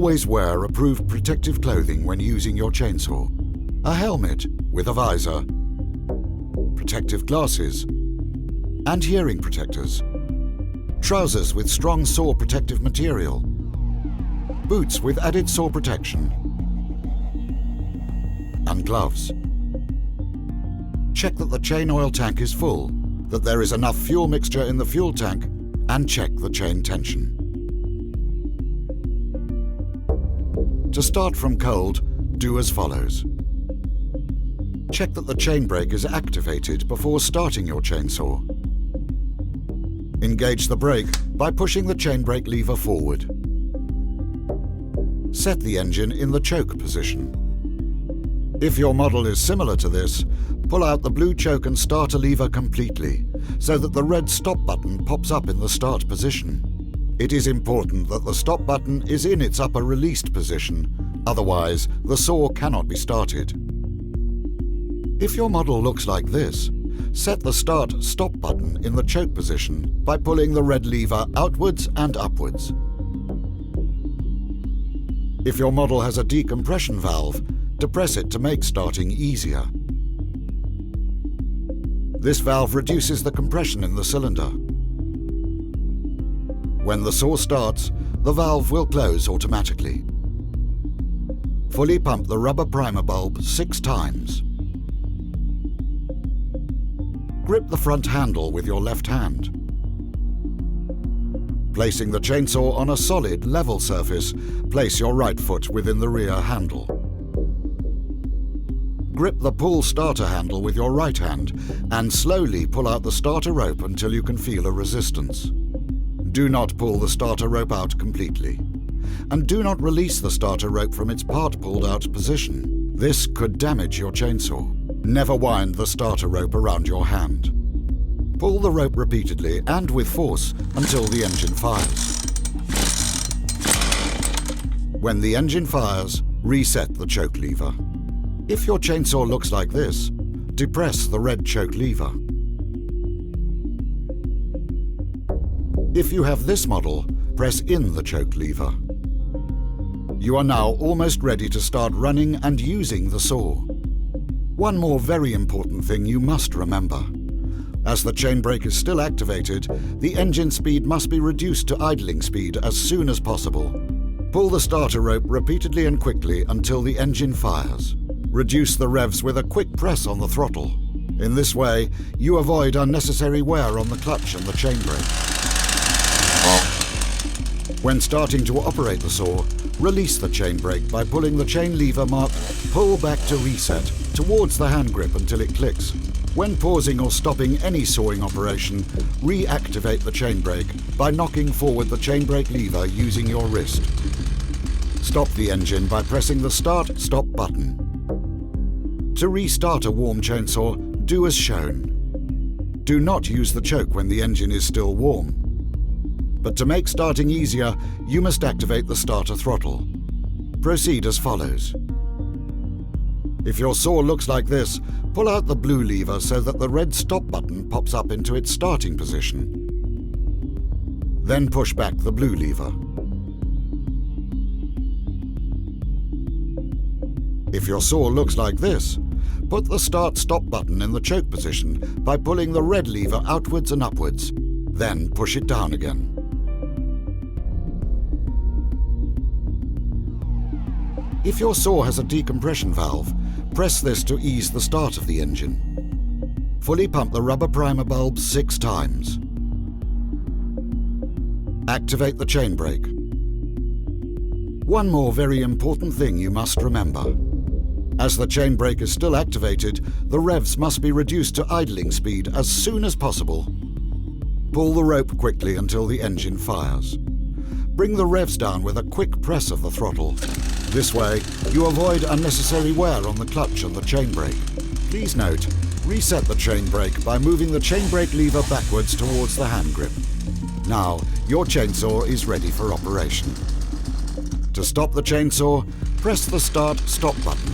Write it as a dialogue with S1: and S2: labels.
S1: Always wear approved protective clothing when using your chainsaw. A helmet with a visor, protective glasses, and hearing protectors. Trousers with strong saw protective material. Boots with added saw protection. And gloves. Check that the chain oil tank is full, that there is enough fuel mixture in the fuel tank, and check the chain tension. To start from cold, do as follows. Check that the chain brake is activated before starting your chainsaw. Engage the brake by pushing the chain brake lever forward. Set the engine in the choke position. If your model is similar to this, pull out the blue choke and starter lever completely, so that the red stop button pops up in the start position. It is important that the stop button is in its upper released position, otherwise the saw cannot be started. If your model looks like this, set the start-stop button in the choke position by pulling the red lever outwards and upwards. If your model has a decompression valve, depress it to make starting easier. This valve reduces the compression in the cylinder. When the saw starts, the valve will close automatically. Fully pump the rubber primer bulb 6 times. Grip the front handle with your left hand. Placing the chainsaw on a solid, level surface, place your right foot within the rear handle. Grip the pull starter handle with your right hand and slowly pull out the starter rope until you can feel a resistance. Do not pull the starter rope out completely. And do not release the starter rope from its part pulled out position. This could damage your chainsaw. Never wind the starter rope around your hand. Pull the rope repeatedly and with force until the engine fires. When the engine fires, reset the choke lever. If your chainsaw looks like this, depress the red choke lever. If you have this model, press in the choke lever. You are now almost ready to start running and using the saw. One more very important thing you must remember. As the chain brake is still activated, the engine speed must be reduced to idling speed as soon as possible. Pull the starter rope repeatedly and quickly until the engine fires. Reduce the revs with a quick press on the throttle. In this way, you avoid unnecessary wear on the clutch and the chain brake. When starting to operate the saw, release the chain brake by pulling the chain lever marked "Pull back to reset" towards the hand grip until it clicks. When pausing or stopping any sawing operation, reactivate the chain brake by knocking forward the chain brake lever using your wrist. Stop the engine by pressing the Start-Stop button. To restart a warm chainsaw, do as shown. Do not use the choke when the engine is still warm. But to make starting easier, you must activate the starter throttle. Proceed as follows. If your saw looks like this, pull out the blue lever so that the red stop button pops up into its starting position. Then push back the blue lever. If your saw looks like this, put the Start-Stop button in the choke position by pulling the red lever outwards and upwards. Then push it down again. If your saw has a decompression valve, press this to ease the start of the engine. Fully pump the rubber primer bulb 6 times. Activate the chain brake. One more very important thing you must remember. As the chain brake is still activated, the revs must be reduced to idling speed as soon as possible. Pull the rope quickly until the engine fires. Bring the revs down with a quick press of the throttle. This way, you avoid unnecessary wear on the clutch and the chain brake. Please note, reset the chain brake by moving the chain brake lever backwards towards the hand grip. Now, your chainsaw is ready for operation. To stop the chainsaw, press the Start-Stop button.